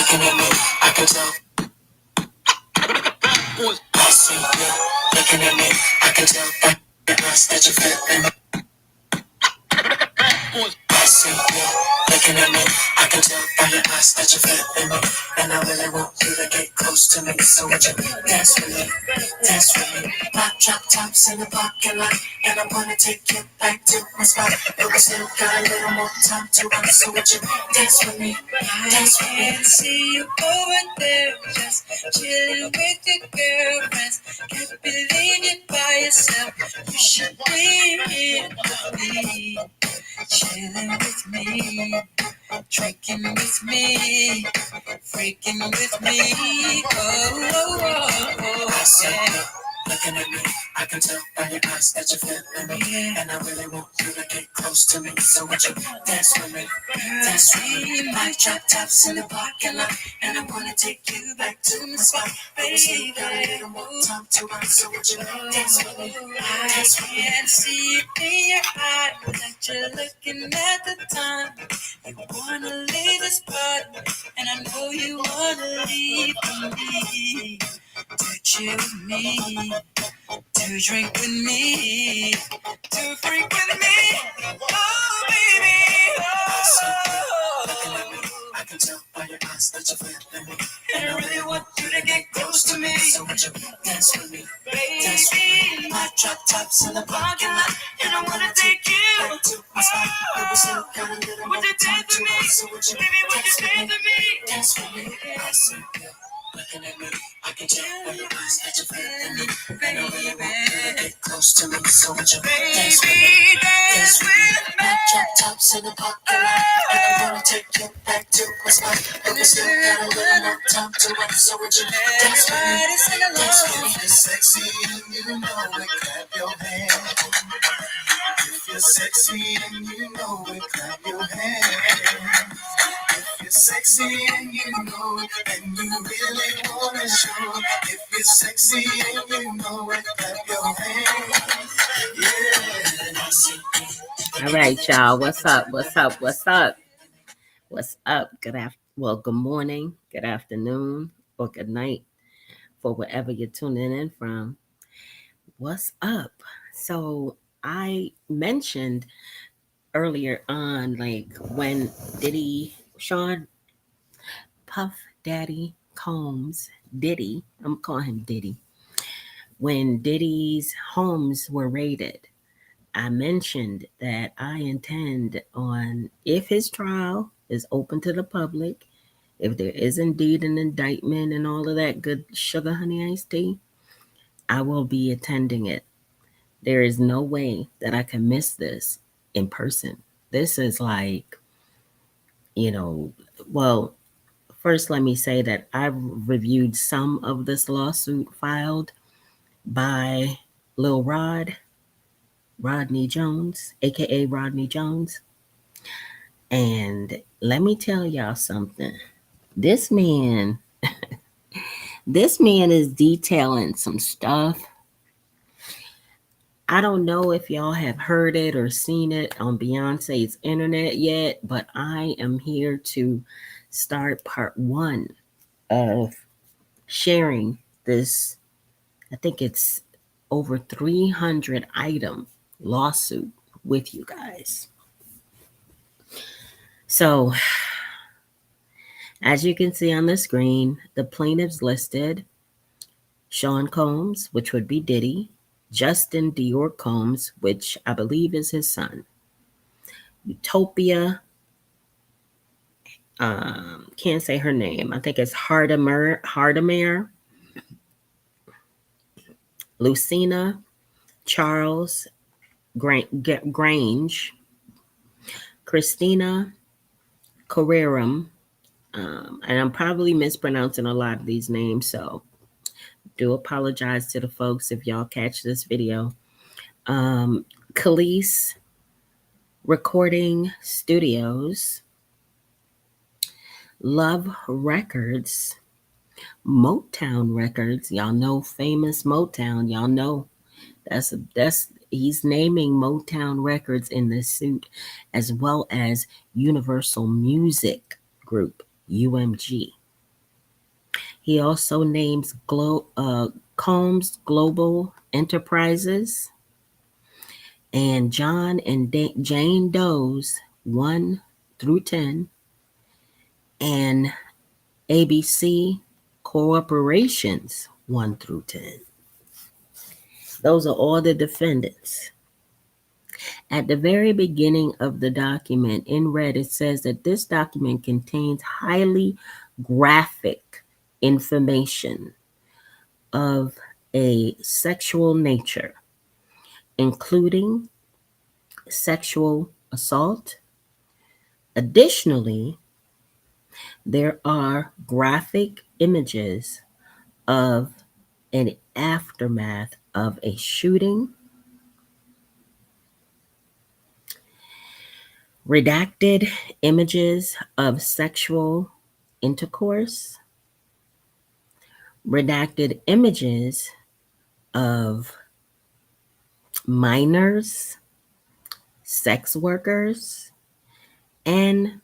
looking at me, I can tell. I see you looking at me, I can tell by your eyes that you're feeling. I see you looking at me, I can tell by your eyes that you're feeling me. And I really want you to get close to me. So would you dance with me, dance with me? My drop tops in the parking lot, and I wanna take you back to my spot. But we still got a little more time to run. So would you dance with me, dance with me? I can see you over there, just chilling with your girlfriends. Can't believe you're by yourself. You should be here with me, chilling with me, drinking with me, freaking with me. Oh, oh, oh, I oh, see yeah. you looking at me, I can tell by your eyes that you're feeling me. Yeah. And I really want you to get close to me. So would you dance with me, Girl, dance with me? see My drop tops in the parking lot, and I wanna take you back to my spot. But we still got a little more time to run. So would you dance with me, I dance with me? can see it in your eyes that you're looking at the time. You wanna leave this part, and I know you wanna leave with me. To chill with me, to drink with me, to freak with me. Oh, baby, Looking at me, oh. I can tell by your eyes that you're feeling me. And I really want you to get close to me. So would you dance with me, dance with me? Baby, My drop tops in the parking lot, and I wanna take you. back to my spot. But we still got a little more Would you time dance to with run. me? So would you Baby, would you dance with dance me, with me? dance with me? I see you looking at me, I can tell by your eyes that you're feeling me. And I really want you to get close to me. So would you dance with me, Baby, dance dance with me? with me. My drop tops in the parking lot, and I wanna take you back to my spot. But we still got a little more time to run. So would you dance with me, Everybody sing dance with along. me? You're sexy and you know it, clap your hands. If you're sexy and you know it, clap your hands. If you're sexy and you know it, and you really wanna show it. If you're sexy and you know it, clap your hands. Yeah. All right, y'all. What's up? What's up? What's up? What's up? Good morning, good afternoon, or good night for wherever you're tuning in from. What's up? So I mentioned earlier on, like when Sean Puff Daddy Combs, Diddy, I'm calling him Diddy, when Diddy's homes were raided, I mentioned that I intend on, if his trial is open to the public, if there is indeed an indictment and all of that good sugar honey iced tea, I will be attending it. There is no way that I can miss this in person. This is like, you know, well, first let me say that I've reviewed some of this lawsuit filed by Lil Rodney Jones, aka Rodney Jones. And let me tell y'all something. This man, this man is detailing some stuff. I don't know if y'all have heard it or seen it on Beyonce's internet yet, but I am here to start part one of sharing this. I think it's over 300 item lawsuit with you guys. So, as you can see on the screen, the plaintiffs listed Sean Combs, which would be Diddy, Justin Dior Combs, which I believe is his son, Utopia, can't say her name. I think it's Hardemer, Lucina, Charles Grange, Christina Carreram, and I'm probably mispronouncing a lot of these names, so do apologize to the folks if y'all catch this video. Khalees Recording Studios, Love Records, Motown Records. Y'all know famous Motown. Y'all know that's he's naming Motown Records in this suit, as well as Universal Music Group, UMG. He also names Combs Global Enterprises and John and Jane Doe's 1 through 10 and ABC Corporations 1 through 10. Those are all the defendants. At the very beginning of the document, in red, it says that this document contains highly graphic information of a sexual nature, including sexual assault. Additionally, there are graphic images of an aftermath of a shooting, redacted images of sexual intercourse, redacted images of minors, sex workers, and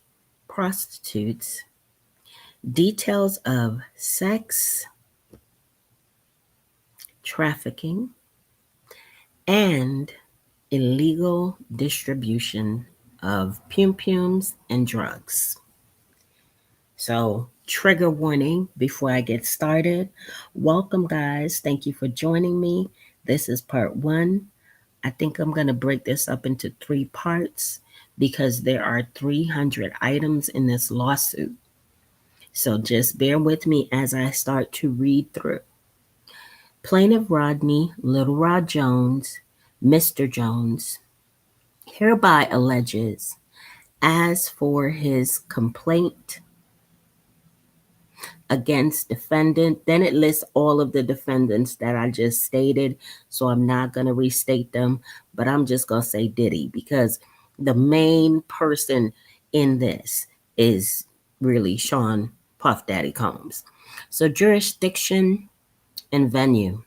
prostitutes, details of sex trafficking, and illegal distribution of pum-pums and drugs. So, trigger warning before I get started. Welcome, guys. Thank you for joining me. This is part 1. I think I'm going to break this up into 3 parts because there are 300 items in this lawsuit. So just bear with me as I start to read through. Plaintiff Rodney Little Rod Jones, Mr. Jones, hereby alleges, as for his complaint against defendant, then it lists all of the defendants that I just stated, so I'm not going to restate them, but I'm just going to say Diddy because the main person in this is really Sean Puff Daddy Combs. So jurisdiction and venue.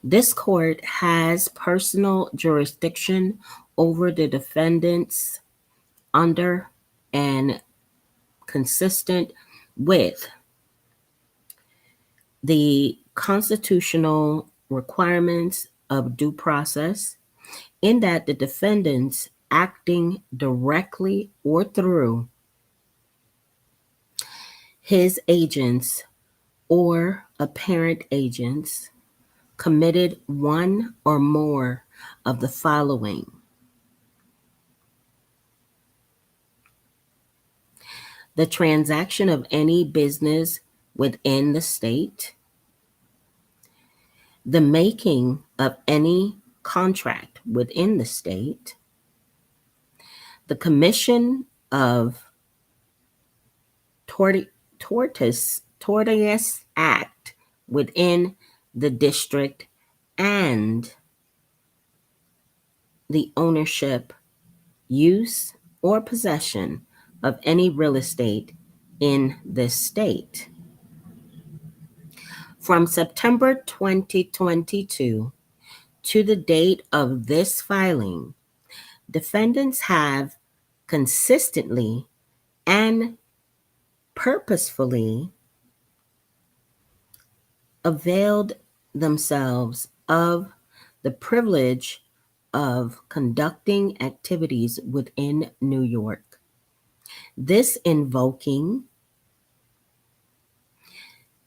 This court has personal jurisdiction over the defendants under and consistent with the constitutional requirements of due process, in that the defendants acting directly or through his agents or apparent agents committed one or more of the following: the transaction of any business within the state, the making of any contract within the state, the commission of tortious act within the district, and the ownership, use, or possession of any real estate in this state. From September 2022 to the date of this filing, defendants have consistently and purposefully availed themselves of the privilege of conducting activities within New York. This invoking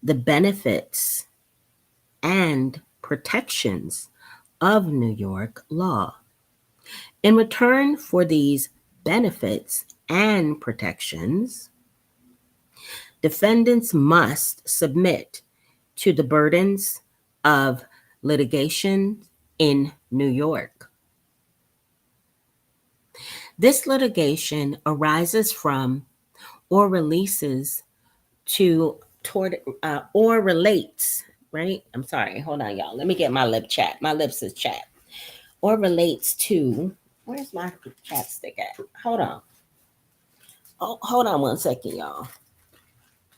the benefits and protections of New York law. In return for these benefits and protections, defendants must submit to the burdens of litigation in New York. This litigation arises from or relates, right? I'm sorry. Hold on, y'all. Let me get my lip chat. My lips is chat. Or relates to, where's my chapstick at? Hold on. Oh, hold on 1 second, y'all.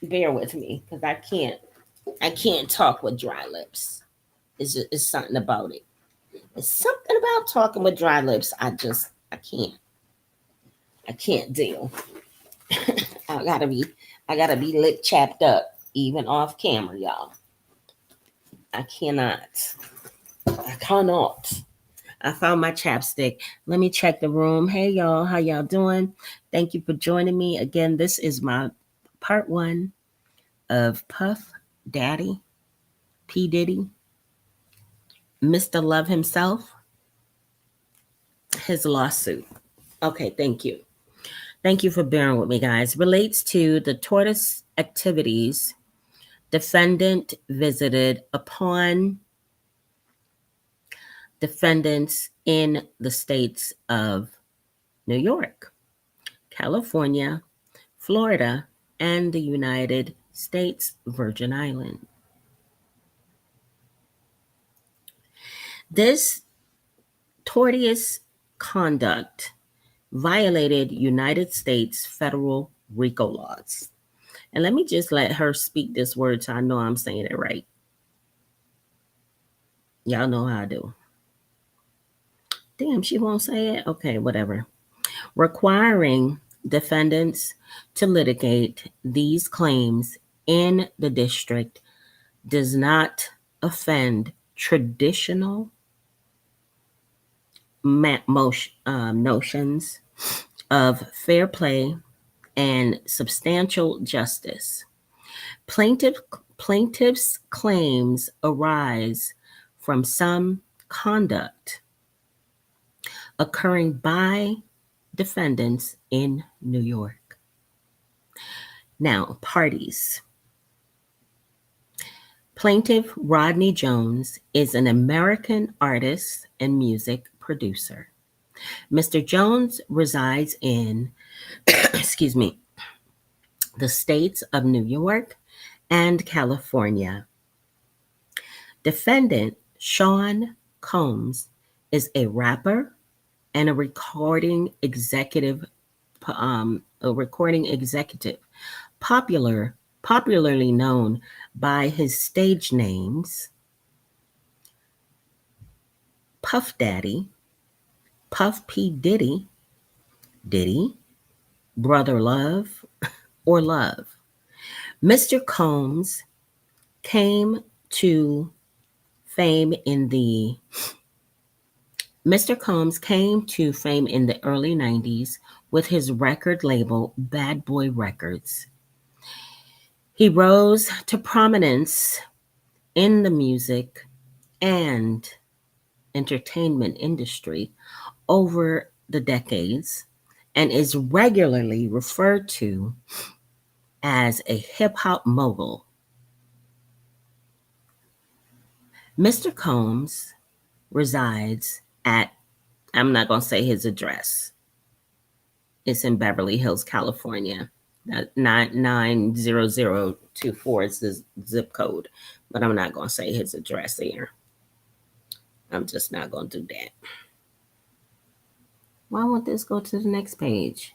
Bear with me because I can't talk with dry lips. It's something about it. It's something about talking with dry lips. I can't deal. I gotta be lip chapped up, even off camera, y'all. I cannot. I cannot. I found my chapstick. Let me check the room. Hey, y'all. How y'all doing? Thank you for joining me. Again, this is my part one of Puff Daddy, P. Diddy, Mr. Love himself, his lawsuit. Okay, thank you. Thank you for bearing with me, guys. Relates to the tortoise activities defendant visited upon defendants in the states of New York, California, Florida, and the United States Virgin Islands. This tortious conduct violated United States federal RICO laws. And let me just let her speak this word so I know I'm saying it right. Y'all know how I do. Damn, she won't say it? Okay, whatever. Requiring defendants to litigate these claims in the district does not offend traditional notions of fair play and substantial justice. Plaintiffs' claims arise from some conduct occurring by defendants in New York. Now, parties. Plaintiff Rodney Jones is an American artist and music producer. Mr. Jones resides in, excuse me, the states of New York and California. Defendant Sean Combs is a rapper and a recording executive, popularly known by his stage names Puff Daddy, Puff P. Diddy, Diddy, Brother Love, or Love. Mr. Combs came to fame in the early 90s with his record label Bad Boy Records. He rose to prominence in the music and entertainment industry over the decades and is regularly referred to as a hip-hop mogul. Mr. Combs resides at, I'm not going to say his address. It's in Beverly Hills, California. 90024 is the zip code, but I'm not going to say his address here. I'm just not going to do that. Why won't this go to the next page?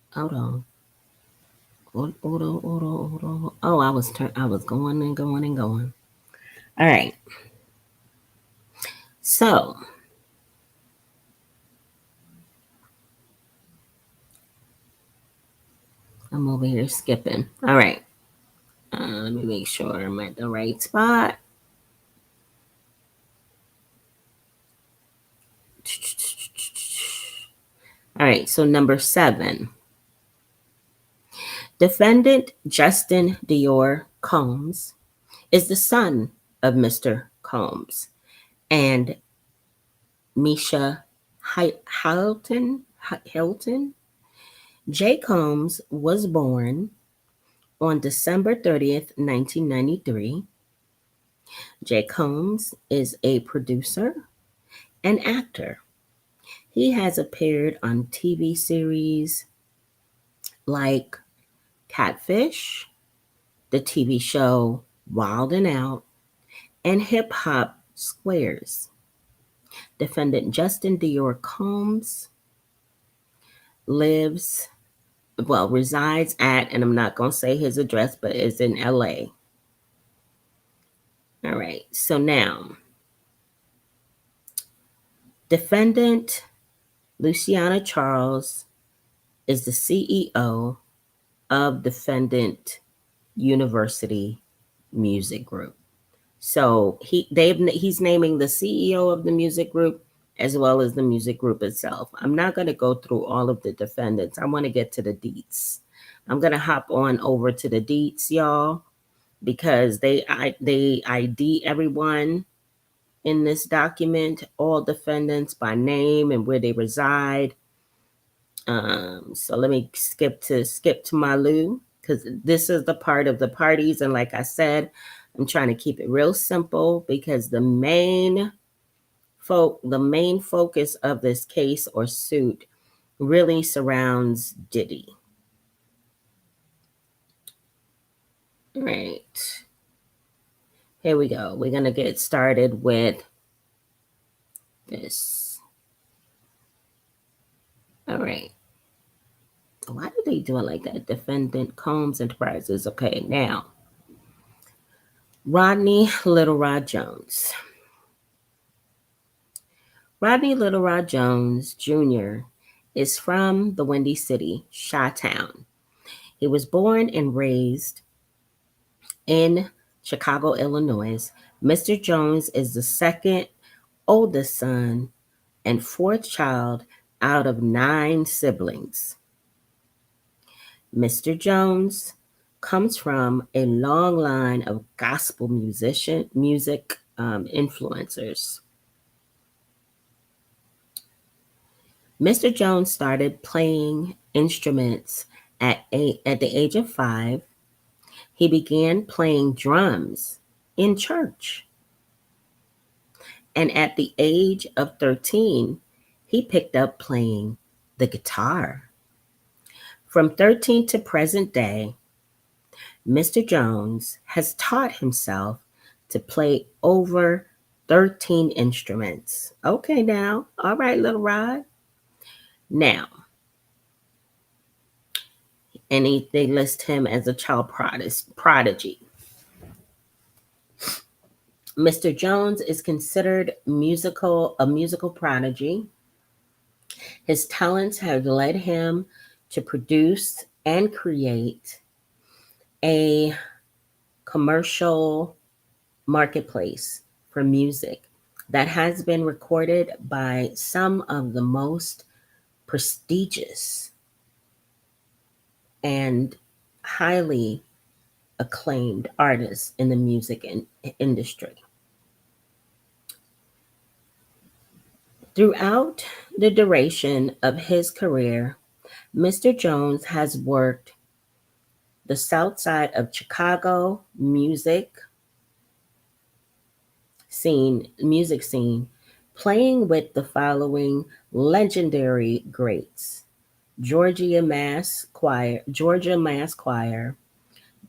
Hold on. Hold on. Oh, I was going and going and going. All right. So, I'm over here skipping. All right. Let me make sure I'm at the right spot. All right. So, number 7. Defendant Justin Dior Combs is the son of Mr. Combs and Misha Hilton. Jay Combs was born on December 30th, 1993. Jay Combs is a producer and actor. He has appeared on TV series like Catfish, the TV show Wild 'N Out, and Hip Hop Squares. Defendant Justin Dior Combs resides at, and I'm not going to say his address, but is in LA. All right, so now, defendant Luciana Charles is the CEO of defendant University Music Group. So he's naming the CEO of the music group as well as the music group itself. I'm not going to go through all of the defendants. I want to get to the deets. I'm going to hop on over to the deets, y'all, because they ID everyone in this document, all defendants by name and where they reside. So let me skip to Malu, because this is the part of the parties, and like I said, I'm trying to keep it real simple because the main focus of this case or suit really surrounds Diddy. All right. Here we go. We're going to get started with this. All right. Why did they do it like that? Defendant Combs Enterprises. Okay, now. Rodney Little Rod Jones. Rodney Little Rod Jones Jr. is from the Windy City, Chi-Town. He was born and raised in Chicago, Illinois. Mr. Jones is the second oldest son and fourth child out of 9 siblings. Mr. Jones comes from a long line of gospel music influencers. Mr. Jones started playing instruments at the age of 5. He began playing drums in church. And at the age of 13, he picked up playing the guitar. From 13 to present day, Mr. Jones has taught himself to play over 13 instruments. Okay, now. All right, Little Rod. Now, and they list him as a child prodigy. Mr. Jones is considered a musical prodigy. His talents have led him to produce and create a commercial marketplace for music that has been recorded by some of the most prestigious and highly acclaimed artists in the music industry. Throughout the duration of his career, Mr. Jones has worked the South Side of Chicago music scene, playing with the following legendary greats: Georgia Mass Choir,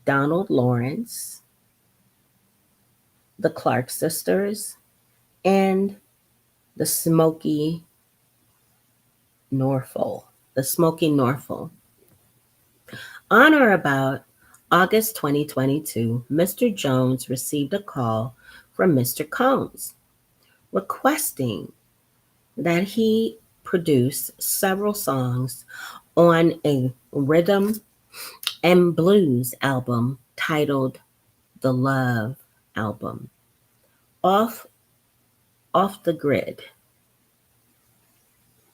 Donald Lawrence, the Clark Sisters, and the Smoky Norfolk. On or about August 2022, Mr. Jones received a call from Mr. Combs requesting that he produce several songs on a rhythm and blues album titled The Love Album, Off the Grid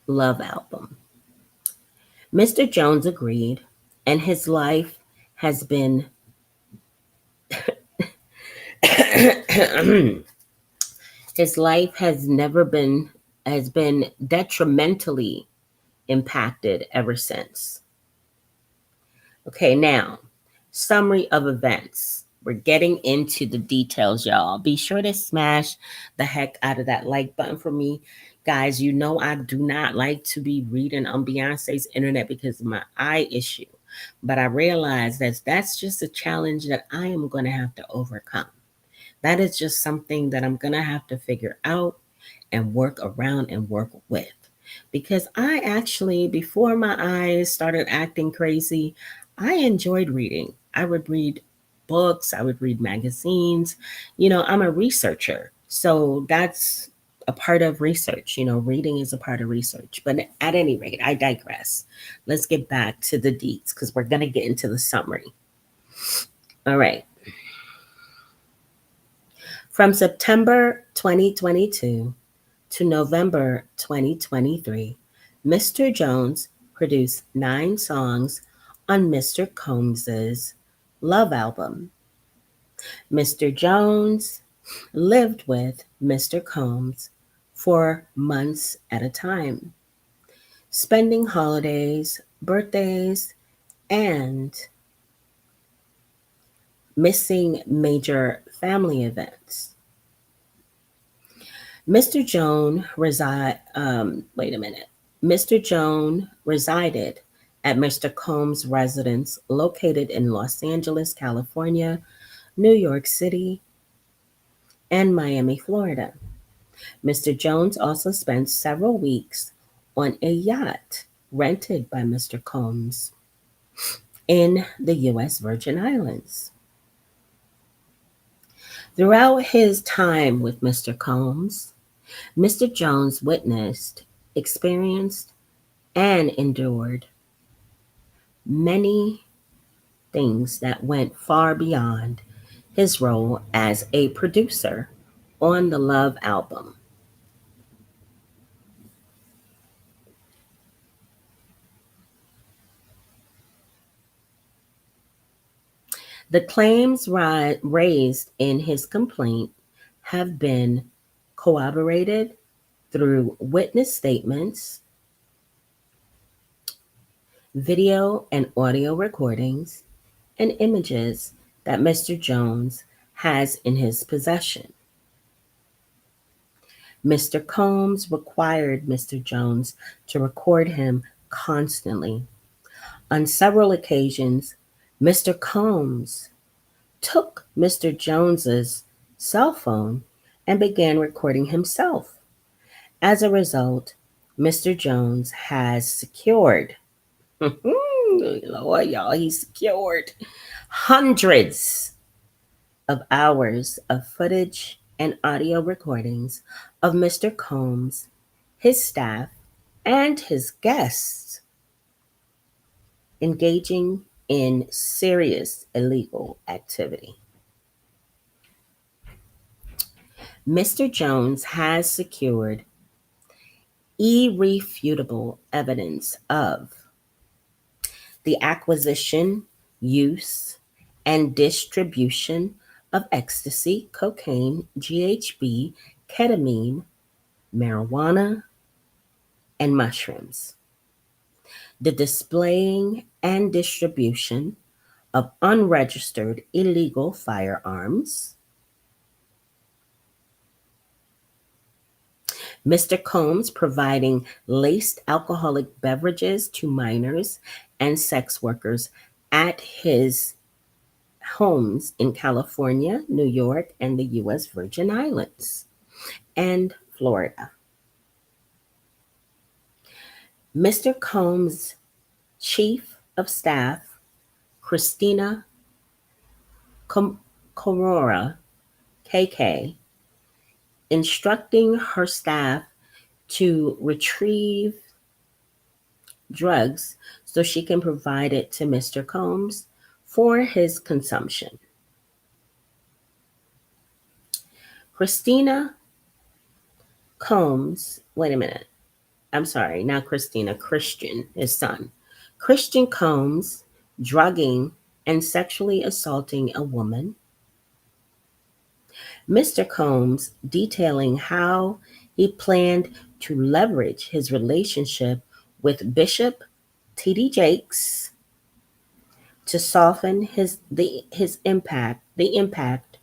Love Album. Mr. Jones agreed, and his life has been has been detrimentally impacted ever since. Okay, now, summary of events. We're getting into the details, y'all. Be sure to smash the heck out of that like button for me. Guys, you know I do not like to be reading on Beyonce's internet because of my eye issue. But I realize that that's just a challenge that I am going to have to overcome. That is just something that I'm going to have to figure out and work around and work with. Because I actually, before my eyes started acting crazy, I enjoyed reading. I would read books, I would read magazines. You know, I'm a researcher. So that's a part of research. You know, reading is a part of research. But at any rate, I digress. Let's get back to the deets because we're going to get into the summary. All right. From September 2022 to November 2023, Mr. Jones produced 9 songs on Mr. Combs's Love album. Mr. Jones lived with Mr. Combs for months at a time, spending holidays, birthdays, and missing major family events. Mr. Jones Mr. Jones resided at Mr. Combs' residence located in Los Angeles, California, New York City, and Miami, Florida. Mr. Jones also spent several weeks on a yacht rented by Mr. Combs in the U.S. Virgin Islands. Throughout his time with Mr. Combs, Mr. Jones witnessed, experienced, and endured many things that went far beyond his role as a producer on the Love album. The claims raised in his complaint have been corroborated through witness statements, video and audio recordings, and images that Mr. Jones has in his possession. Mr. Combs required Mr. Jones to record him constantly. On several occasions, Mr. Combs took Mr. Jones's cell phone and began recording himself. As a result, Mr. Jones has secured, Lord, y'all, he secured hundreds of hours of footage and audio recordings of Mr. Combs, his staff, and his guests engaging in serious illegal activity. Mr. Jones has secured irrefutable evidence of the acquisition, use, and distribution of ecstasy, cocaine, GHB, ketamine, marijuana, and mushrooms, the displaying and distribution of unregistered illegal firearms, Mr. Combs providing laced alcoholic beverages to minors and sex workers at his homes in California, New York, and the U.S. Virgin Islands and Florida. Mr. Combs' chief of staff, Christina Corora, KK, instructing her staff to retrieve drugs so she can provide it to Mr. Combs for his consumption. Christina Combs, wait a minute. I'm sorry, not Christina, Christian, his son. Christian Combs drugging and sexually assaulting a woman. Mr. Combs detailing how he planned to leverage his relationship with Bishop T.D. Jakes to soften the impact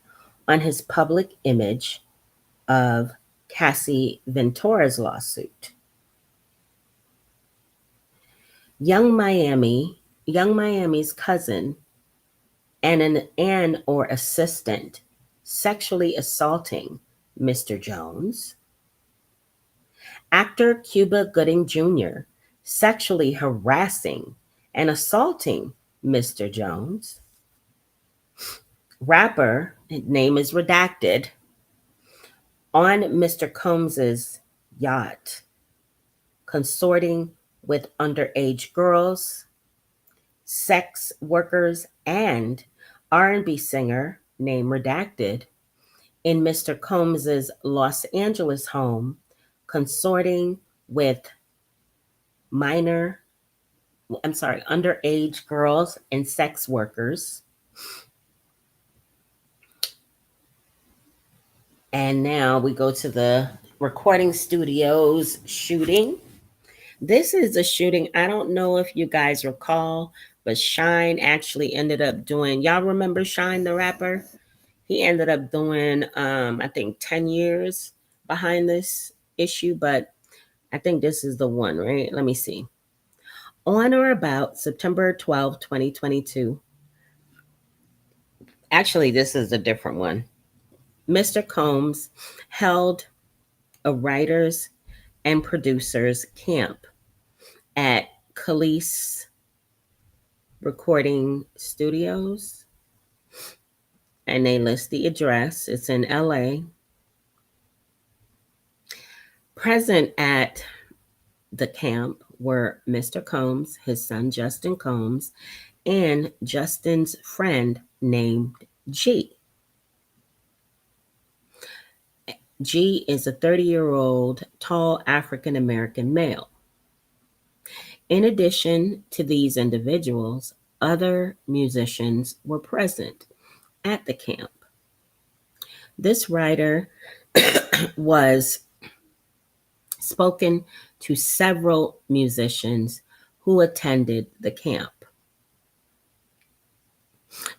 on his public image of Cassie Ventura's lawsuit. Young Miami's cousin and or assistant sexually assaulting Mr. Jones. Actor Cuba Gooding Jr. sexually harassing and assaulting Mr. Jones. Rapper, his name is redacted, on Mr. Combs's yacht, consorting with underage girls, sex workers, and R&B singer named Redacted in Mr. Combs's Los Angeles home, consorting with minor, underage girls and sex workers. And now we go to the recording studios shooting. This is a shooting. I don't know if you guys recall, but Shine actually ended up doing, y'all remember Shine the rapper? He ended up doing, I think, 10 years behind this issue, but I think this is the one, right? Let me see. On or about September 12, 2022, actually, this is a different one. Mr. Combs held a writers and producers camp at Khalees Recording Studios, and they list the address. It's in LA. Present at the camp were Mr. Combs, his son Justin Combs, and Justin's friend named G. G is a 30-year-old tall African American male. In addition to these individuals, other musicians were present at the camp. This writer was spoken to several musicians who attended the camp.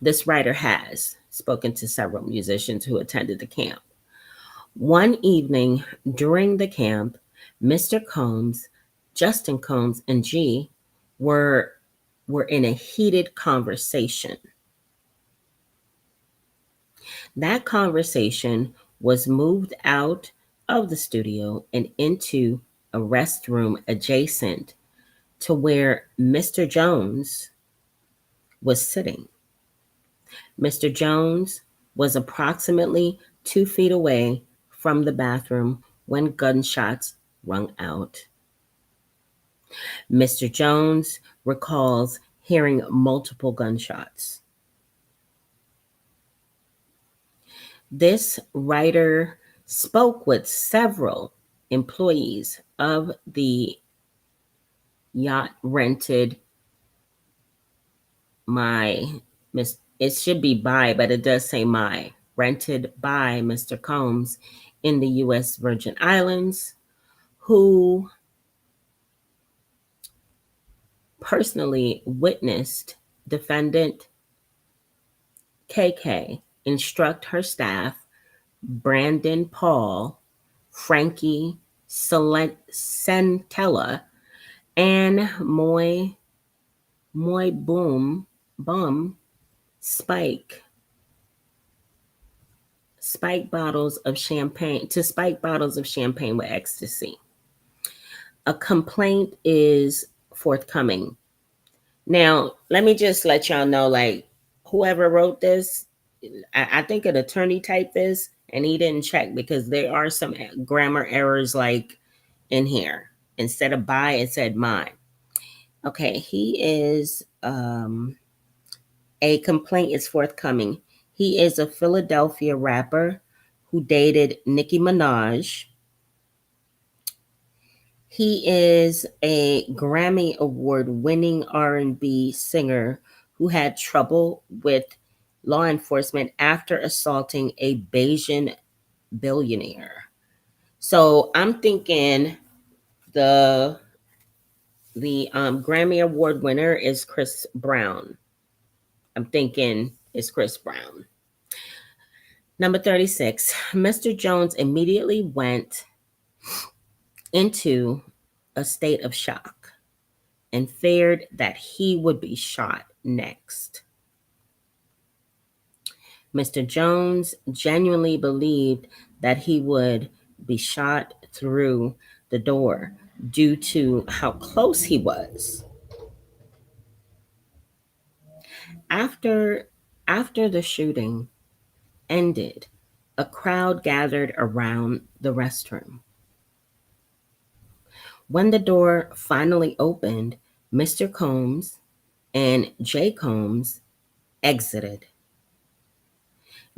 This writer has spoken to several musicians who attended the camp. One evening during the camp, Mr. Combs, Justin Combs, and G were in a heated conversation. That conversation was moved out of the studio and into a restroom adjacent to where Mr. Jones was sitting. Mr. Jones was approximately 2 feet away from the bathroom when gunshots rung out. Mr. Jones recalls hearing multiple gunshots. This writer spoke with several employees of the yacht rented it should be by, but it does say rented by Mr. Combs in the U.S. Virgin Islands, who personally witnessed defendant KK instruct her staff, Brandon Paul, Frankie Centella, and Moy Bum spike bottles of champagne with ecstasy. A complaint is forthcoming. Now, let me just let y'all know, like, whoever wrote this, I think an attorney typed this and he didn't check because there are some grammar errors like in here. Instead of by, it said mine. Okay, he is a complaint is forthcoming. He is a Philadelphia rapper who dated Nicki Minaj. He is a Grammy Award-winning R&B singer who had trouble with law enforcement after assaulting a Bayesian billionaire. So I'm thinking the Grammy Award winner is Chris Brown. I'm thinking it's Chris Brown. Number 36, Mr. Jones immediately went into a state of shock and feared that he would be shot next. Mr. Jones genuinely believed that he would be shot through the door due to how close he was. After the shooting ended, a crowd gathered around the restroom. When the door finally opened, Mr. Combs and Jay Combs exited.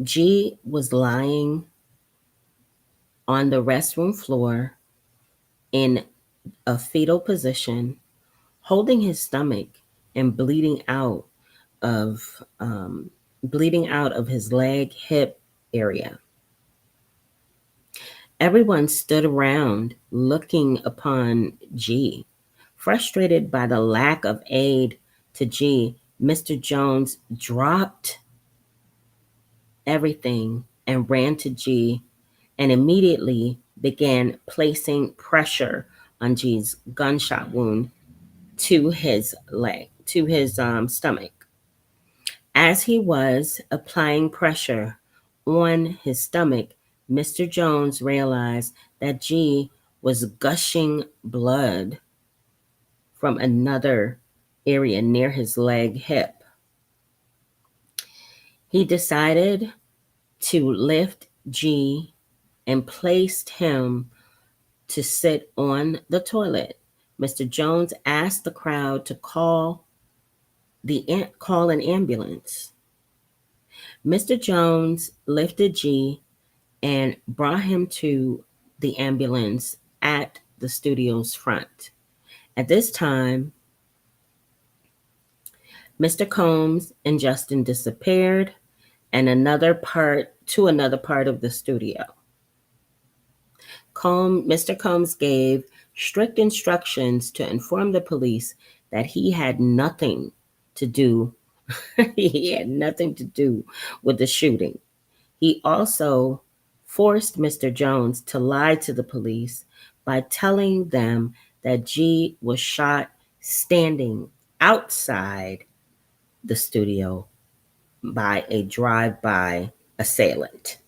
G was lying on the restroom floor in a fetal position, holding his stomach and of bleeding out of his leg hip area. Everyone stood around looking upon G. Frustrated by the lack of aid to G, Mr. Jones dropped everything and ran to G and immediately began placing pressure on G's gunshot wound to his leg, to his stomach. As he was applying pressure on his stomach, Mr. Jones realized that G was gushing blood from another area near his leg hip. He decided to lift G and placed him to sit on the toilet. Mr. Jones asked the crowd to call an ambulance. Mr. Jones lifted G and brought him to the ambulance at the studio's front. At this time, Mr. Combs and Justin disappeared and another part of the studio. Mr. Combs gave strict instructions to inform the police that he had nothing to do he had nothing to do with the shooting. He also forced Mr. Jones to lie to the police by telling them that G was shot standing outside the studio by a drive-by assailant.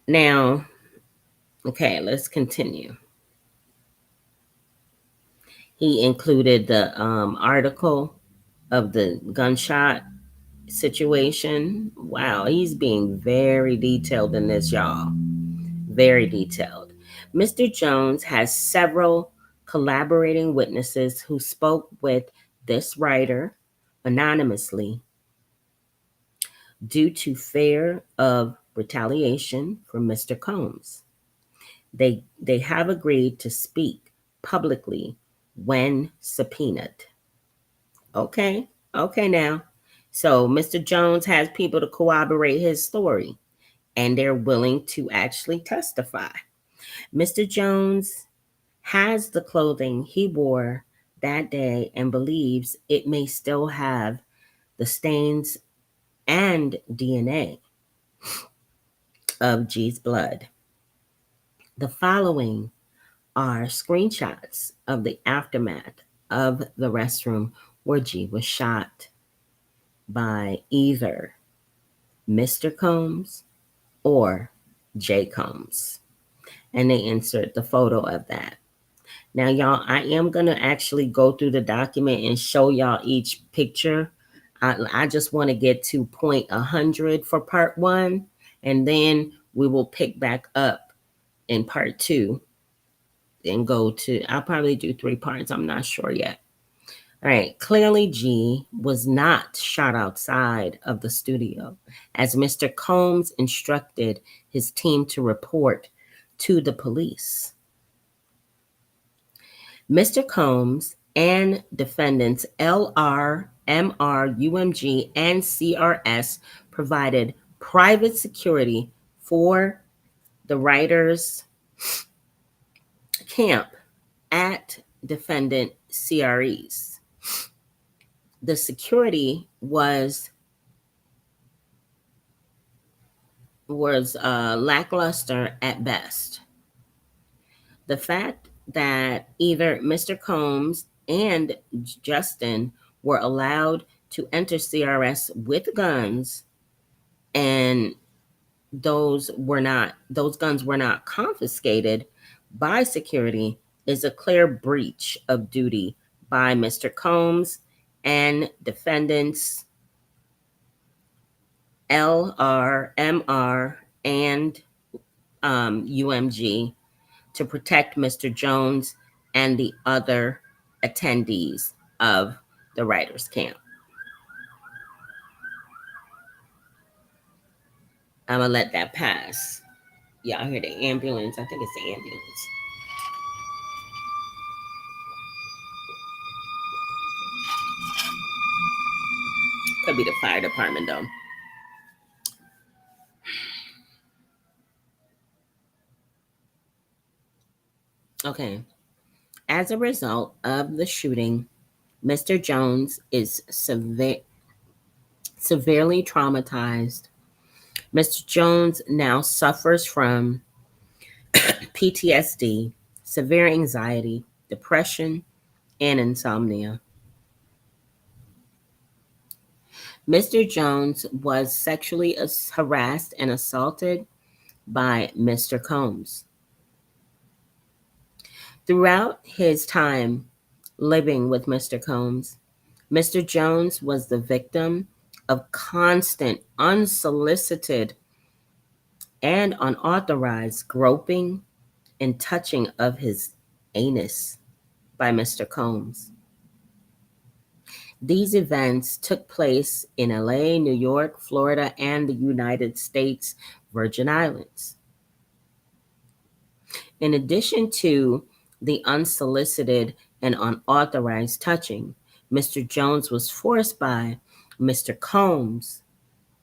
Now, okay, let's continue. He included the article of the gunshot situation. Wow, he's being very detailed in this, y'all. Very detailed. Mr. Jones has several collaborating witnesses who spoke with this writer anonymously due to fear of retaliation from Mr. Combs. They have agreed to speak publicly when subpoenaed. Okay now. So Mr. Jones has people to corroborate his story, and they're willing to actually testify. Mr. Jones has the clothing he wore that day and believes it may still have the stains and DNA of G's blood. The following are screenshots of the aftermath of the restroom where G was shot by either Mr. Combs or J. Combs. And they insert the photo of that. Now, y'all, I am going to actually go through the document and show y'all each picture. I just want to get to point 100 for part 1, and then we will pick back up in part 2 and I'll probably do 3 parts. I'm not sure yet. All right. Clearly, G was not shot outside of the studio, as Mr. Combs instructed his team to report to the police. Mr. Combs and defendants LR, MR, UMG, and CRS provided private security for the writers' camp at defendant CREs. The security was lackluster at best. The fact that either Mr. Combs and Justin were allowed to enter CRS with guns, and those guns were not confiscated by security, is a clear breach of duty by Mr. Combs and defendants LR, MR, and UMG to protect Mr. Jones and the other attendees of the writers' camp. I'm gonna let that pass. Y'all hear the ambulance? I think it's the ambulance. Could be the fire department though. Okay. As a result of the shooting, Mr. Jones is severely traumatized. Mr. Jones now suffers from PTSD, severe anxiety, depression, and insomnia. Mr. Jones was sexually harassed and assaulted by Mr. Combs. Throughout his time living with Mr. Combs, Mr. Jones was the victim of constant, unsolicited, and unauthorized groping and touching of his anus by Mr. Combs. These events took place in LA, New York, Florida, and the United States Virgin Islands. In addition to the unsolicited and unauthorized touching, Mr. Jones was forced by Mr. Combs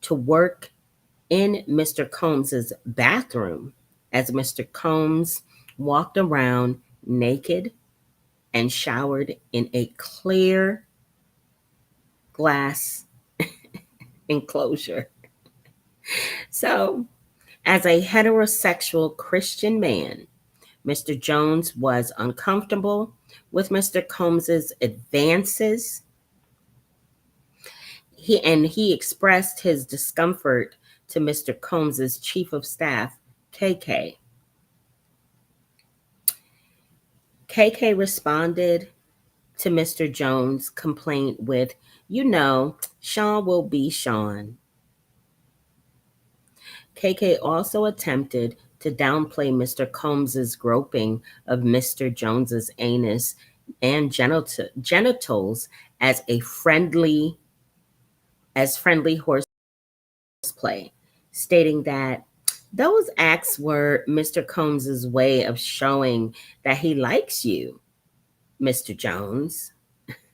to work in Mr. Combs's bathroom as Mr. Combs walked around naked and showered in a clear glass enclosure. So, as a heterosexual Christian man, Mr. Jones was uncomfortable with Mr. Combs's advances. He expressed his discomfort to Mr. Combs's chief of staff, KK. KK responded to Mr. Jones' complaint with, Sean will be Sean. KK also attempted to downplay Mr. Combs's groping of Mr. Jones's anus and genitals as friendly horseplay, stating that those acts were Mr. Combs's way of showing that he likes you, Mr. Jones.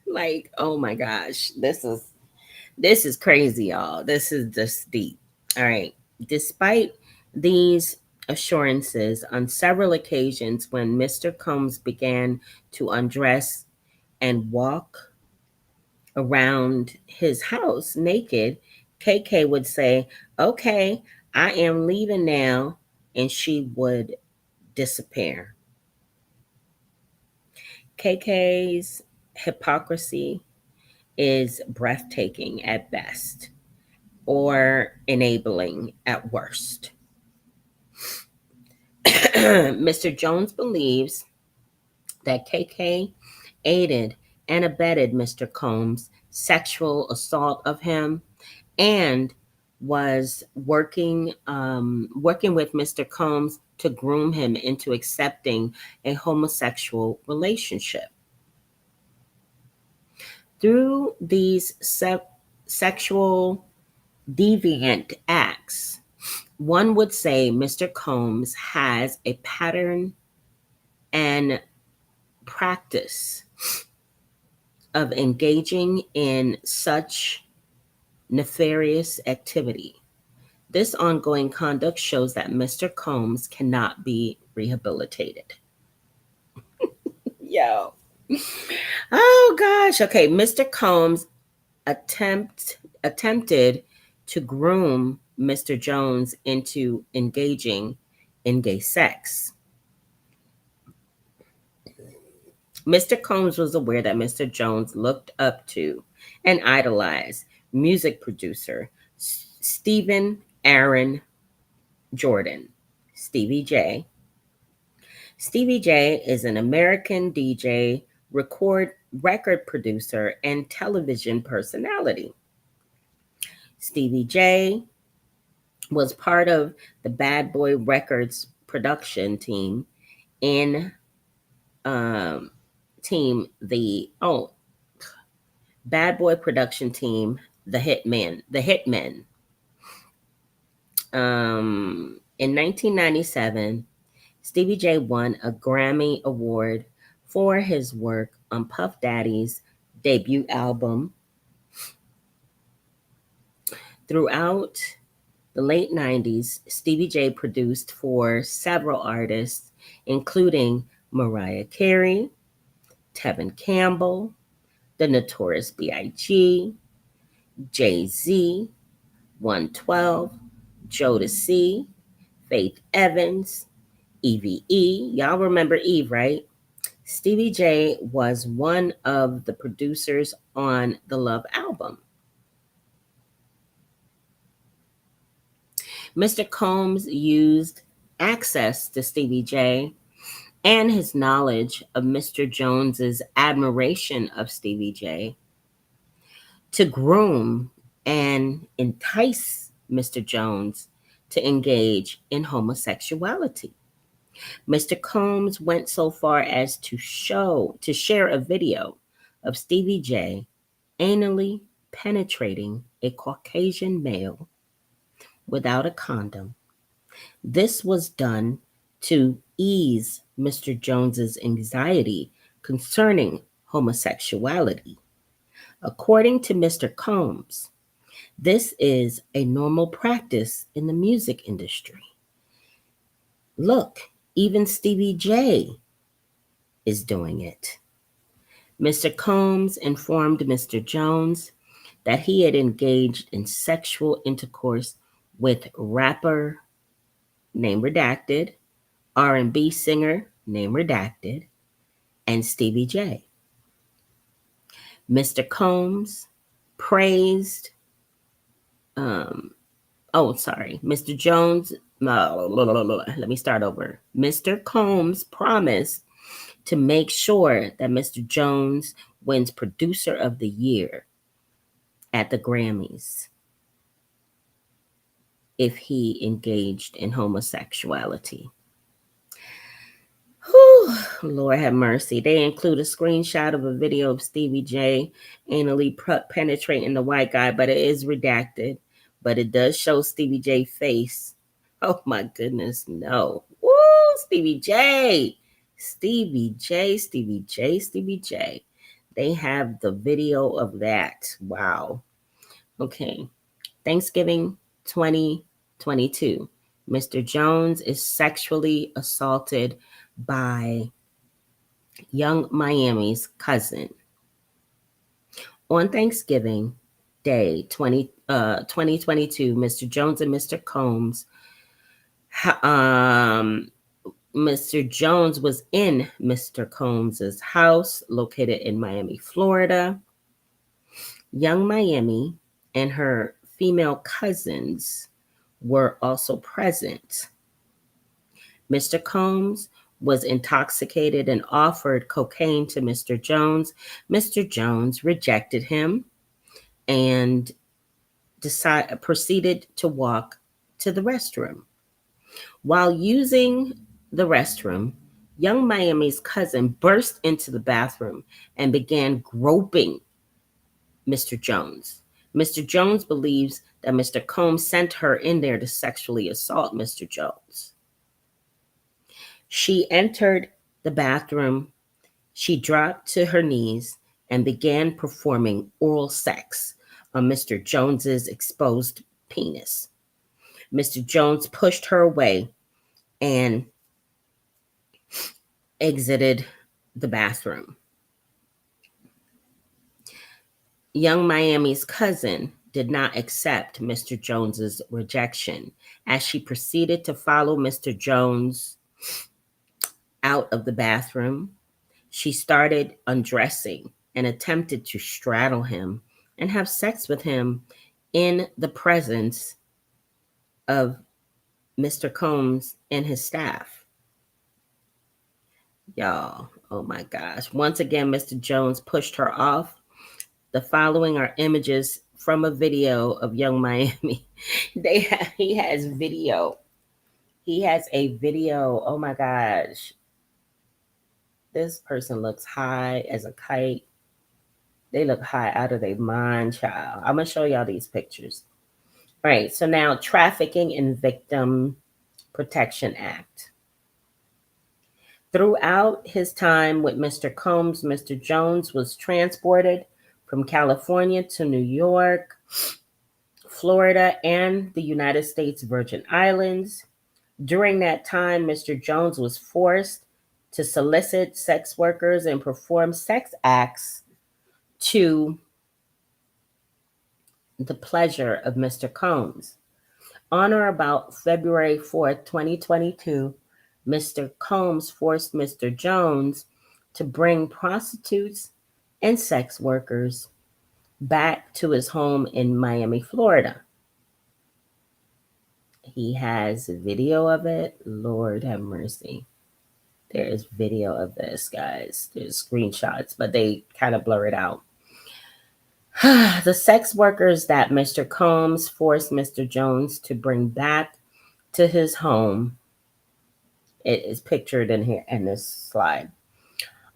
Like, oh my gosh, this is crazy, y'all. This is just deep. All right. Despite these assurances, on several occasions when Mr. Combs began to undress and walk around his house naked, KK would say, "Okay, I am leaving now," and she would disappear. KK's hypocrisy is breathtaking at best or enabling at worst. Mr. Jones believes that KK aided and abetted Mr. Combs' sexual assault of him and was working with Mr. Combs to groom him into accepting a homosexual relationship. Through these sexual deviant acts, one would say Mr. Combs has a pattern and practice of engaging in such nefarious activity. This ongoing conduct shows that Mr. Combs cannot be rehabilitated. Yo. Oh gosh. Okay, Mr. Combs attempted to groom Mr. Jones into engaging in gay sex. Mr. Combs was aware that Mr. Jones looked up to and idolized music producer Stephen Aaron Jordan, Stevie J. Stevie J is an American DJ, record producer, and television personality. Stevie J was part of the Bad Boy Records production team in Bad Boy production team, the Hitmen. In 1997, Stevie J won a Grammy Award for his work on Puff Daddy's debut album. Throughout the late 90s, Stevie J produced for several artists, including Mariah Carey, Tevin Campbell, The Notorious B.I.G., Jay-Z, 112, Jodeci, Faith Evans, Eve. Y'all remember Eve, right? Stevie J was one of the producers on the Love album. Mr. Combs used access to Stevie J and his knowledge of Mr. Jones's admiration of Stevie J to groom and entice Mr. Jones to engage in homosexuality. Mr. Combs went so far as to share a video of Stevie J anally penetrating a Caucasian male without a condom. This was done to ease Mr. Jones's anxiety concerning homosexuality. According to Mr. Combs, this is a normal practice in the music industry. Look, even Stevie J is doing it. Mr. Combs informed Mr. Jones that he had engaged in sexual intercourse with rapper, name redacted, R&B singer, name redacted, and Stevie J. Mr. Combs praised, Mr. Jones, let me start over. Mr. Combs promised to make sure that Mr. Jones wins Producer of the Year at the Grammys if he engaged in homosexuality. Whew, Lord have mercy. They include a screenshot of a video of Stevie J anally penetrating the white guy, but it is redacted. But it does show Stevie J face. Oh my goodness, no. Woo, Stevie J. Stevie J, Stevie J, Stevie J. They have the video of that. Wow. Okay. Thanksgiving 2022. Mr. Jones is sexually assaulted by Young Miami's cousin. On Thanksgiving Day 2022, Mr. Jones and Mr. Combs, Mr. Jones was in Mr. Combs's house located in Miami, Florida. Young Miami and her female cousins were also present. Mr. Combs was intoxicated and offered cocaine to Mr. Jones. Mr. Jones rejected him and proceeded to walk to the restroom. While using the restroom, Young Miami's cousin burst into the bathroom and began groping Mr. Jones. Mr. Jones believes that Mr. Combs sent her in there to sexually assault Mr. Jones. She entered the bathroom. She dropped to her knees and began performing oral sex on Mr. Jones's exposed penis. Mr. Jones pushed her away and exited the bathroom. Young Miami's cousin did not accept Mr. Jones's rejection as she proceeded to follow Mr. Jones out of the bathroom. She started undressing and attempted to straddle him and have sex with him in the presence of Mr. Combs and his staff. Y'all, oh my gosh. Once again, Mr. Jones pushed her off. The following are images from a video of Young Miami. He has video. He has a video. Oh my gosh. This person looks high as a kite. They look high out of their mind, child. I'm going to show y'all these pictures. All right, so now Trafficking and Victim Protection Act. Throughout his time with Mr. Combs, Mr. Jones was transported from California to New York, Florida, and the United States Virgin Islands. During that time, Mr. Jones was forced to solicit sex workers and perform sex acts to the pleasure of Mr. Combs. On or about February 4th, 2022, Mr. Combs forced Mr. Jones to bring prostitutes and sex workers back to his home in Miami, Florida. He has video of it. Lord have mercy. There is video of this, guys. There's screenshots, but they kind of blur it out. The sex workers that Mr. Combs forced Mr. Jones to bring back to his home, it is pictured in here in this slide.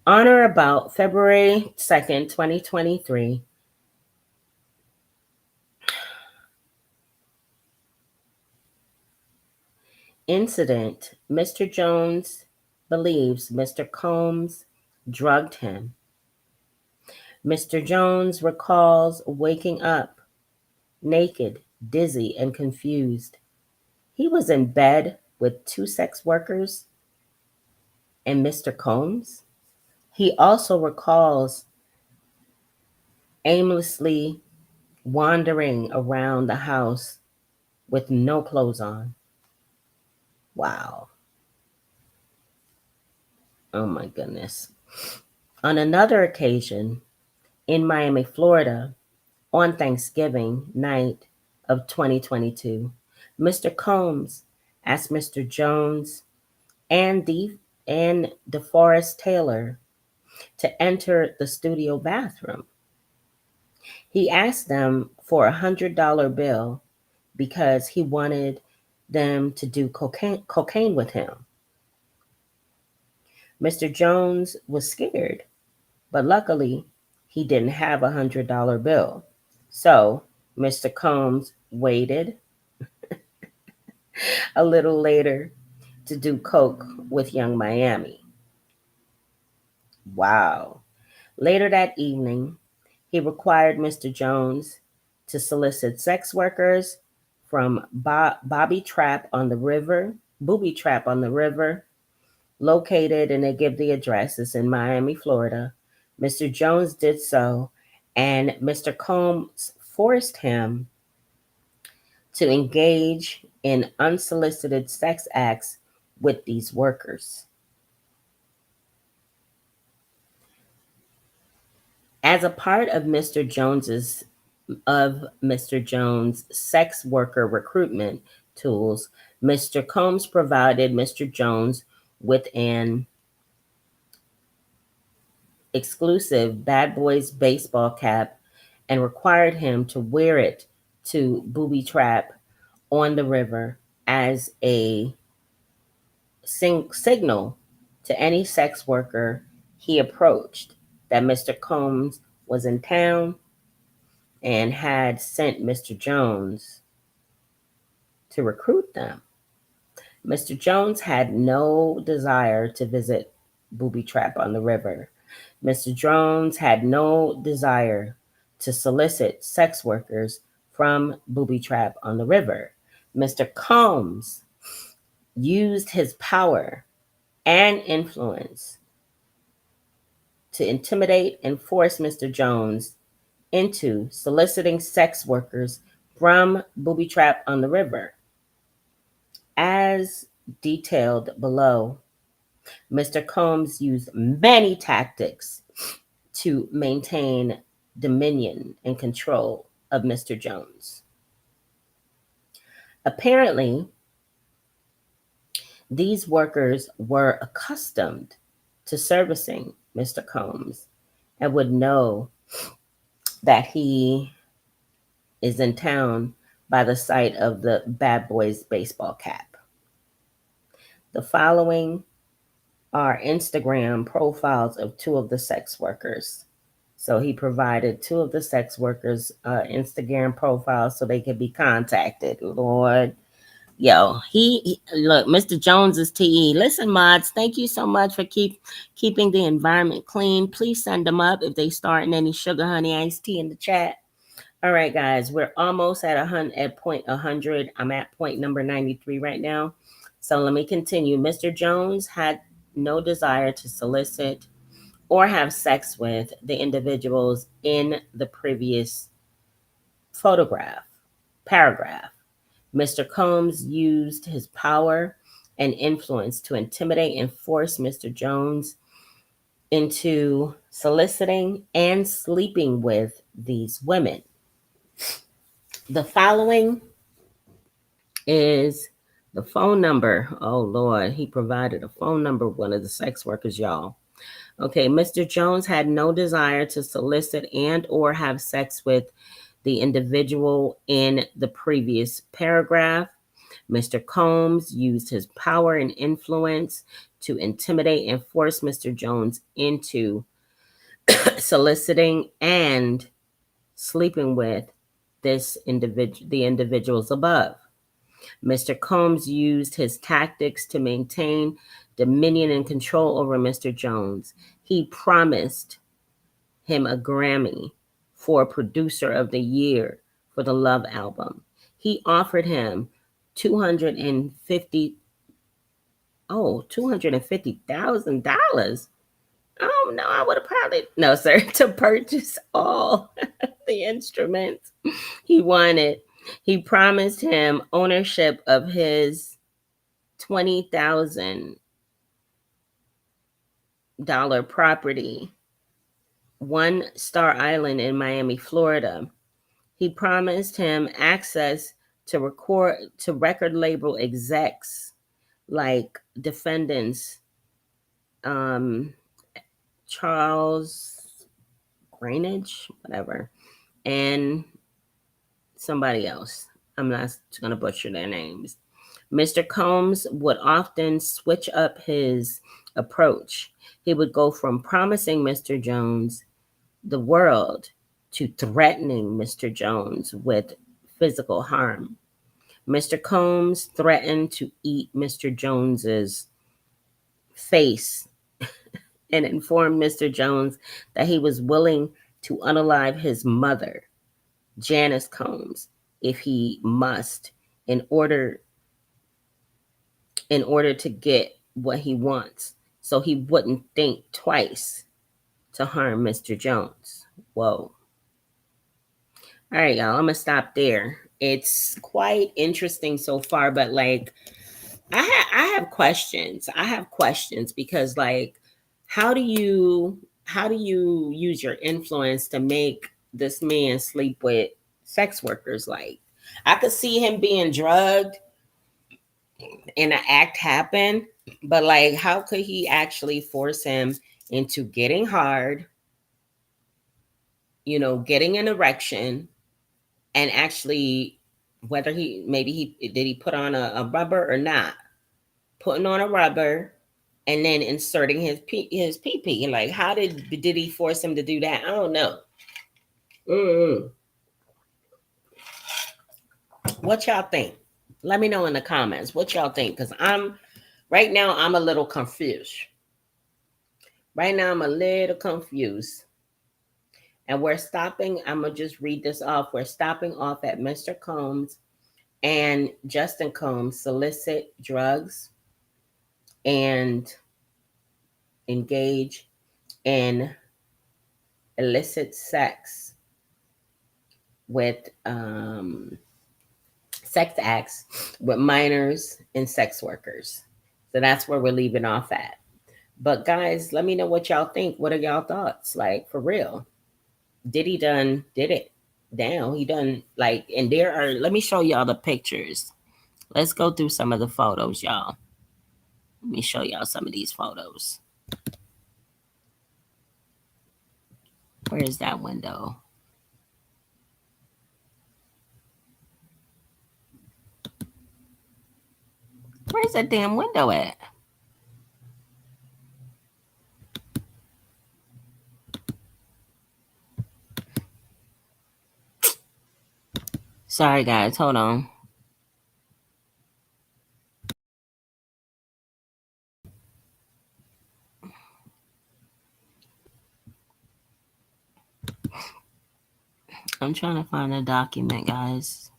On or about February 2nd, 2023, incident, Mr. Jones believes Mr. Combs drugged him. Mr. Jones recalls waking up naked, dizzy, and confused. He was in bed with two sex workers and Mr. Combs. He also recalls aimlessly wandering around the house with no clothes on. Wow. Oh my goodness. On another occasion, in Miami, Florida, on Thanksgiving night of 2022, Mr. Combs asked Mr. Jones and DeForest Taylor to enter the studio bathroom. He asked them for $100 bill because he wanted them to do cocaine with him. Mr. Jones was scared, but luckily he didn't have $100 bill. So Mr. Combs waited a little later to do coke with Young Miami. Wow. Later that evening, he required Mr. Jones to solicit sex workers from Booby Trap on the River, located, and they give the address. It's in Miami, Florida. Mr. Jones did so, and Mr. Combs forced him to engage in unsolicited sex acts with these workers. As a part of Mr. Jones' sex worker recruitment tools, Mr. Combs provided Mr. Jones with an exclusive Bad Boys baseball cap and required him to wear it to Booby Trap on the River as a signal to any sex worker he approached that Mr. Combs was in town and had sent Mr. Jones to recruit them. Mr. Jones had no desire to visit Booby Trap on the River. Mr. Jones had no desire to solicit sex workers from Booby Trap on the River. Mr. Combs used his power and influence to intimidate and force Mr. Jones into soliciting sex workers from Booby Trap on the River. As detailed below, Mr. Combs used many tactics to maintain dominion and control of Mr. Jones. Apparently, these workers were accustomed to servicing Mr. Combs and would know that he is in town by the sight of the Bad Boys baseball cap. The following are Instagram profiles of two of the sex workers. So he provided two of the sex workers' Instagram profiles so they could be contacted. Lord, yo, look, Mr. Jones is TE. Listen, mods, thank you so much for keeping the environment clean. Please send them up if they starting any sugar honey iced tea in the chat. All right, guys, we're almost at point 100. I'm at point number 93 right now. So let me continue. Mr. Jones had no desire to solicit or have sex with the individuals in the previous paragraph. Mr. Combs used his power and influence to intimidate and force Mr. Jones into soliciting and sleeping with these women. The following is the phone number. Oh, Lord, he provided a phone number of one of the sex workers, y'all. Okay, Mr. Jones had no desire to solicit and or have sex with the individual in the previous paragraph. Mr. Combs used his power and influence to intimidate and force Mr. Jones into soliciting and sleeping with the individuals above. Mr. Combs used his tactics to maintain dominion and control over Mr. Jones. He promised him a Grammy for Producer of the Year for the Love album. He offered him $250,000. Oh no, I would have probably no, sir, to purchase all the instruments he wanted. He promised him ownership of his $20,000 property, One Star Island in Miami, Florida. He promised him access to record label execs like defendants Charles Greenidge, whatever, and somebody else. I'm not going to butcher their names. Mr. Combs would often switch up his approach. He would go from promising Mr. Jones the world to threatening Mr. Jones with physical harm. Mr. Combs threatened to eat Mr. Jones's face and informed Mr. Jones that he was willing to unalive his mother, Janice Combs, if he must, in order to get what he wants, so he wouldn't think twice to harm Mr. Jones. Whoa. All right, y'all, I'm gonna stop there. It's quite interesting so far, but like I have questions. I have questions because like how do you use your influence to make this man sleep with sex workers? Like I could see him being drugged and an act happen, but like how could he actually force him into getting hard, getting an erection, and actually whether he put on a rubber or not, putting on a rubber and then inserting his pee. Like how did he force him to do that? I don't know. What y'all think? Let me know in the comments what y'all think, because right now I'm a little confused. And we're stopping. I'm gonna just read this off. We're stopping off at Mr. Combs and Justin Combs solicit drugs and engage in illicit sex with sex acts with minors and sex workers. So that's where we're leaving off at. But guys, let me know what y'all think. What are y'all thoughts? Like for real, did it down? He done like, and let me show y'all the pictures. Let's go through some of the photos, y'all. Let me show y'all some of these photos. Where is that window? Where's that damn window at? Sorry, guys. Hold on. I'm trying to find a document, guys.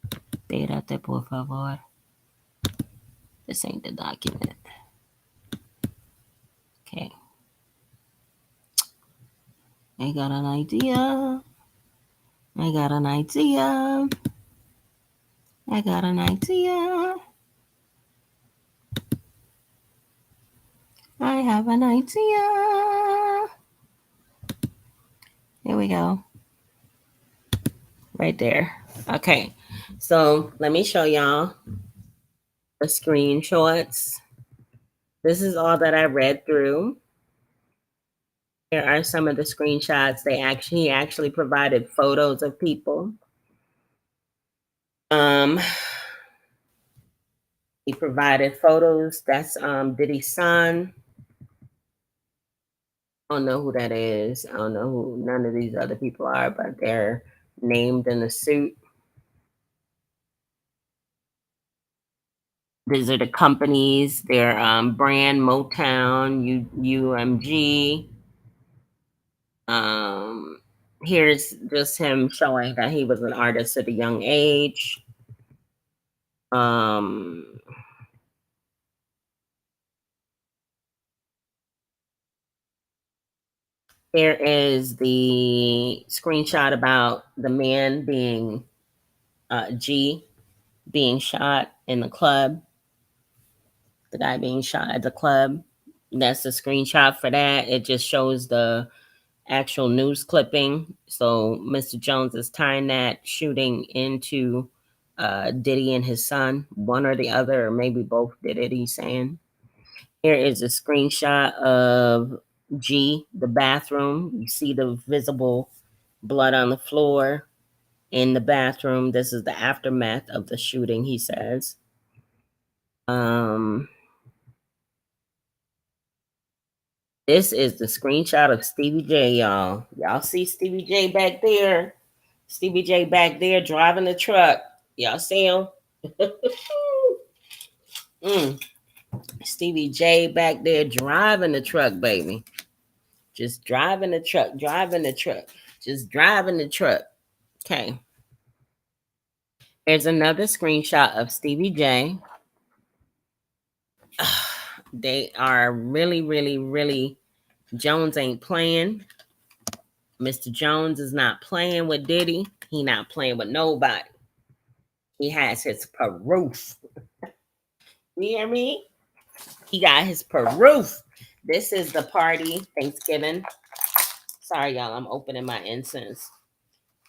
Espérate, por favor. This ain't the document. Okay. I got an idea. I got an idea. I got an idea. I have an idea. Here we go. Right there. Okay. So let me show y'all the screenshots. This is all that I read through. Here are some of the screenshots. He actually provided photos of people. He provided photos. That's Diddy's son. I don't know who that is. I don't know who none of these other people are, but they're named in the suit. These are the companies. They're Brand, Motown, UMG. Here's just him showing that he was an artist at a young age. Here is the screenshot about the man being G being shot in the club. The guy being shot at the club. That's the screenshot for that. It just shows the actual news clipping. So Mr. Jones is tying that shooting into Diddy and his son, one or the other, or maybe both did it, he's saying. Here is a screenshot of G, the bathroom. You see the visible blood on the floor in the bathroom. This is the aftermath of the shooting, he says. This is the screenshot of Stevie J, y'all. Y'all see Stevie J back there? Stevie J back there driving the truck. Y'all see him? Stevie J back there driving the truck, baby. Just driving the truck, just driving the truck. Okay. There's another screenshot of Stevie J. They are really, really, really. Jones ain't playing. Mr. Jones is not playing with Diddy. He not playing with nobody. He has his proof. You hear me? He got his proof. This is the party, Thanksgiving. Sorry, y'all. I'm opening my incense.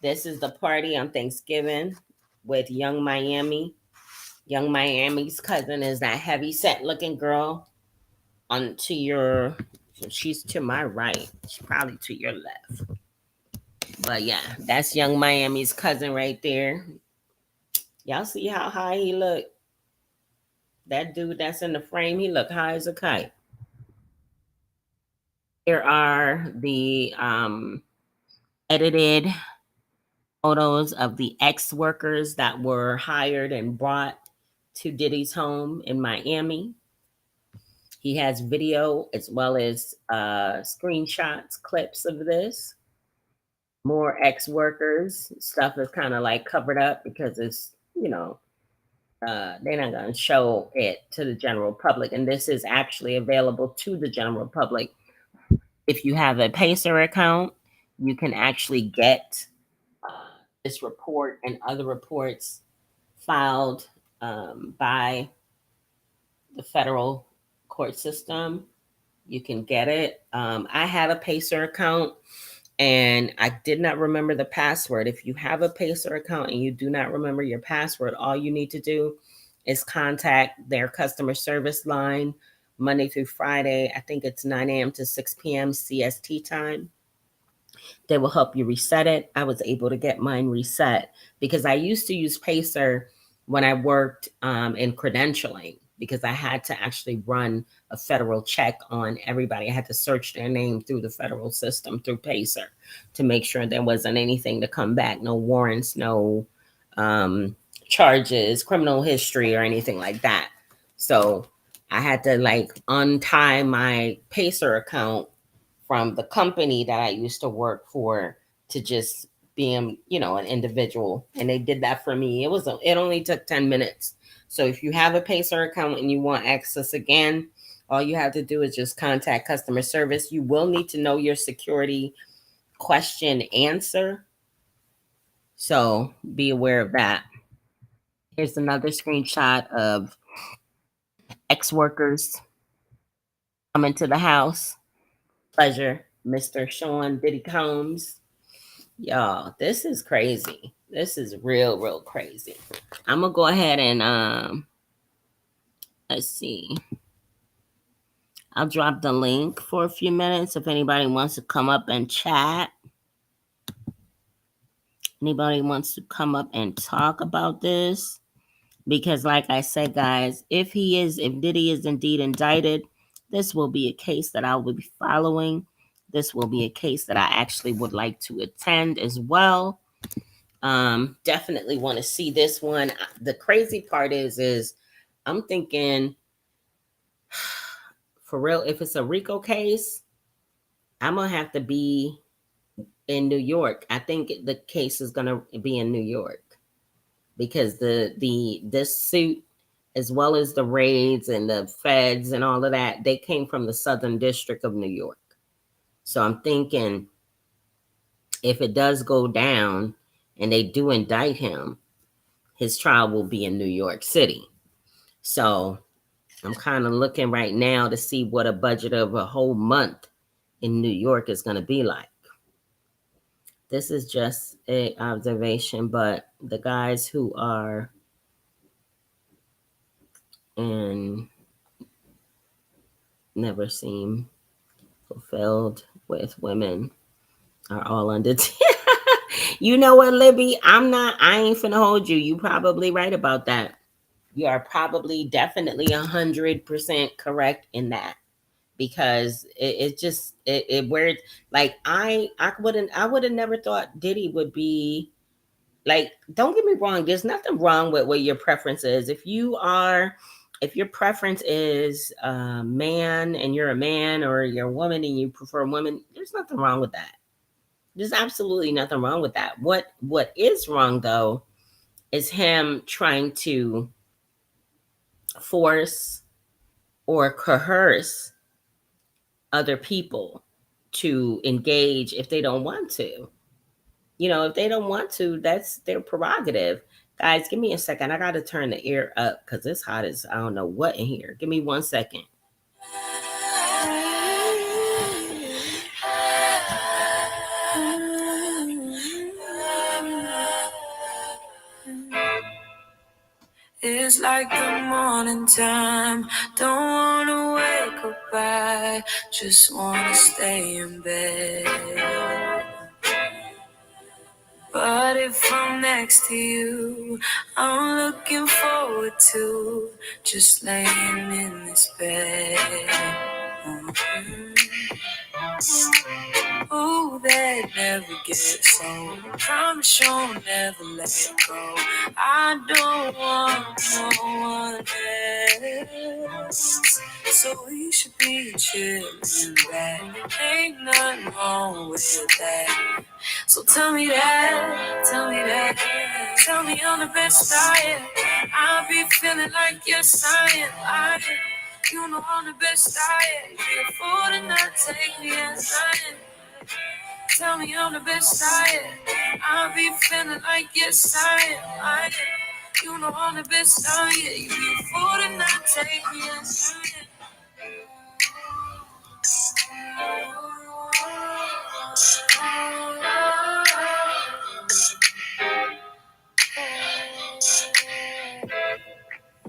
This is the party on Thanksgiving with Young Miami. Young Miami's cousin is that heavy set looking girl on to your. She's to my right. She's probably to your left. But yeah, that's Young Miami's cousin right there. Y'all see how high he look? That dude that's in the frame, he look high as a kite. Here are the edited photos of the ex-workers that were hired and brought to Diddy's home in Miami. He has video as well as screenshots, clips of this. More ex-workers. Stuff is kind of like covered up because it's, they're not going to show it to the general public. And this is actually available to the general public. If you have a Pacer account, you can actually get this report and other reports filed by the federal court system. You can get it. I have a Pacer account and I did not remember the password. If you have a Pacer account and you do not remember your password, all you need to do is contact their customer service line Monday through Friday. I think it's 9 a.m. to 6 p.m. CST time. They will help you reset it. I was able to get mine reset because I used to use Pacer when I worked in credentialing because I had to actually run a federal check on everybody. I had to search their name through the federal system through Pacer to make sure there wasn't anything to come back, no warrants, no charges, criminal history, or anything like that. So I had to like untie my Pacer account from the company that I used to work for to just being, an individual. And they did that for me. It only took 10 minutes. So if you have a Pacer account and you want access again, all you have to do is just contact customer service. You will need to know your security question answer. So be aware of that. Here's another screenshot of ex-workers coming to the house. Pleasure, Mr. Sean Diddy Combs. Y'all, this is crazy. This is real, real crazy. I'm gonna go ahead and let's see. I'll drop the link for a few minutes if anybody wants to come up and chat. Anybody wants to come up and talk about this? Because like I said, guys, if Diddy is indeed indicted, this will be a case that I will be following. This will be a case that I actually would like to attend as well. Definitely want to see this one. The crazy part is I'm thinking, for real, if it's a RICO case, I'm gonna have to be in New York. I think the case is gonna be in New York because this suit, as well as the raids and the feds and all of that, they came from the Southern District of New York. So I'm thinking, if it does go down and they do indict him, his trial will be in New York City. So I'm kind of looking right now to see what a budget of a whole month in New York is going to be like. This is just an observation, but the guys who are and never seem fulfilled with women are all under. You know what, Libby? I ain't finna hold you. You probably right about that. You are probably definitely 100% correct in that. Because it just where, like, I would have never thought Diddy would be like, don't get me wrong, there's nothing wrong with what your preference is. If your preference is a man and you're a man, or you're a woman and you prefer women, there's nothing wrong with that. There's absolutely nothing wrong with that. What is wrong though is him trying to force or coerce other people to engage if they don't want to. If they don't want to, that's their prerogative. Guys, give me a second. I got to turn the air up because it's hot as I don't know what in here. Give me 1 second. It's like the morning time. Don't wanna wake up, I just wanna stay in bed. But if I'm next to you, I'm looking forward to just laying in this bed. Ooh, that never gets old. Promise you'll never let it go. I don't want no one else. So we should be chillin' back. Ain't nothing wrong with that. So tell me that, tell me that. Tell me I'm the best I am. I be feeling like yes I am. You know I'm the best I am. You're for to not take me as I am. Tell me I'm the best I am. I be feeling like yes I am. You know I'm the best I am. You're for to not take me as I am.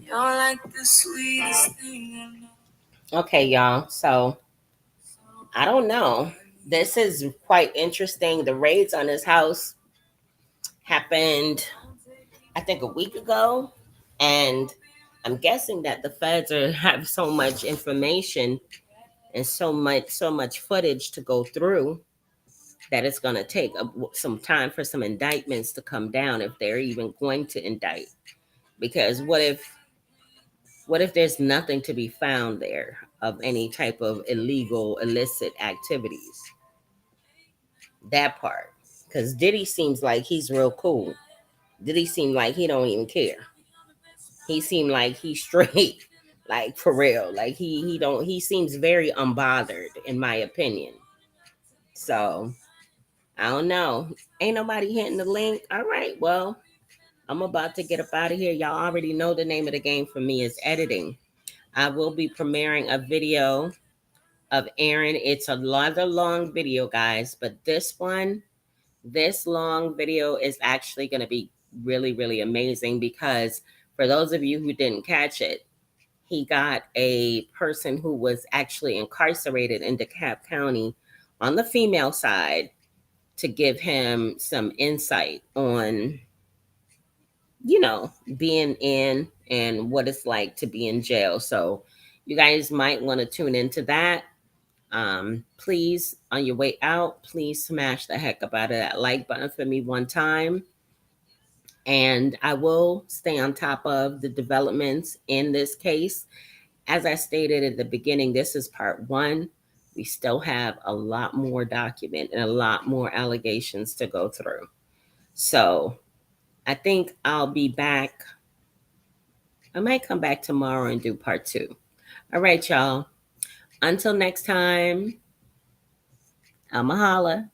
You're like the sweetest thing I know. Okay, y'all. So I don't know. This is quite interesting. The raids on his house happened, I think, a week ago, and I'm guessing that the feds have so much information and so much footage to go through. that it's going to take some time for some indictments to come down, if they're even going to indict. Because what if there's nothing to be found there of any type of illegal, illicit activities? That part. Because Diddy seems like he's real cool. Diddy seems like he don't even care. He seemed like he's straight, like for real. Like he don't he seems very unbothered, in my opinion. So I don't know. Ain't nobody hitting the link. All right, well, I'm about to get up out of here. Y'all already know the name of the game for me is editing. I will be premiering a video of Aaron. It's a rather long video, guys, but this long video is actually going to be really, really amazing, because for those of you who didn't catch it, he got a person who was actually incarcerated in DeKalb County on the female side to give him some insight on, being in and what it's like to be in jail. So you guys might want to tune into that. Please, on your way out, please smash the heck up out of that like button for me one time. And I will stay on top of the developments in this case. As I stated at the beginning, this is part one. We still have a lot more document and a lot more allegations to go through. So I think I'll be back. I might come back tomorrow and do part two. All right, y'all. Until next time, I'ma holla.